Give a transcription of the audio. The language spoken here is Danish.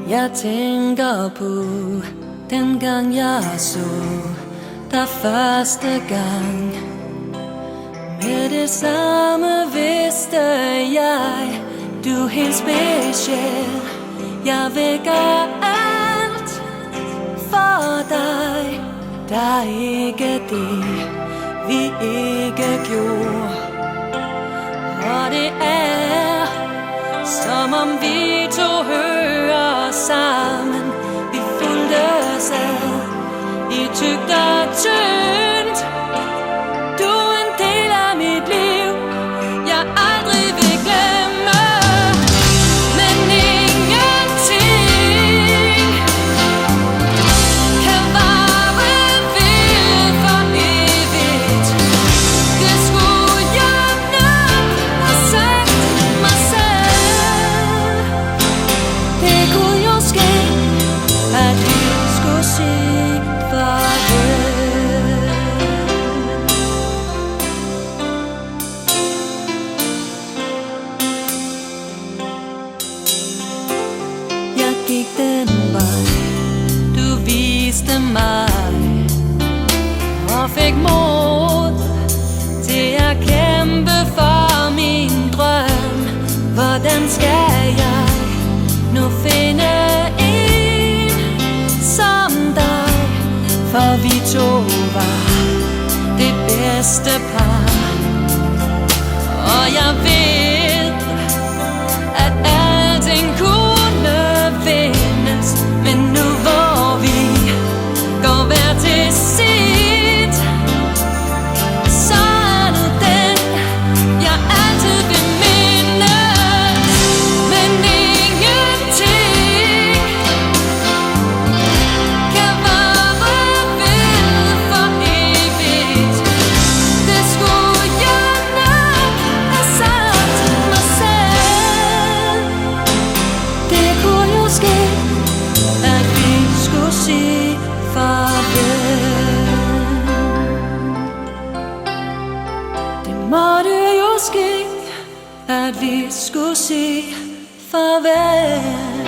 Jeg tænker på den gang jeg så dig første gang. Med det samme vidste jeg, du er helt speciel. Jeg vil gøre alt for dig. Der er ikke det, vi ikke gjorde. Og det er, som om vi to hører sammen. Vi fulgtes ad i tykt og tyndt. Du er en del af mit liv, jeg aldrig vil glemme. Men ingenting kan vare ved for evigt. Det skulle jeg nok have sagt mig selv. Det kunne jo ske, at vi skulle sige farvel. Jeg gik den vej, du viste mig, og fik mod til at kæmpe for min drøm. Hvordan skal jeg nu finde en som dig? For vi to var det bedste par. Og jeg ved, at alting kunne findes, men nu hvor vi går hver til sit, så er du den, jeg altid vil mindes. Men ingenting kan vare ved for evigt. Det skulle jeg nok have sagt mig selv. Det kunne jo ske, at vi skulle sige farvel. Det måtte jo ske, at vi skulle sige farvel.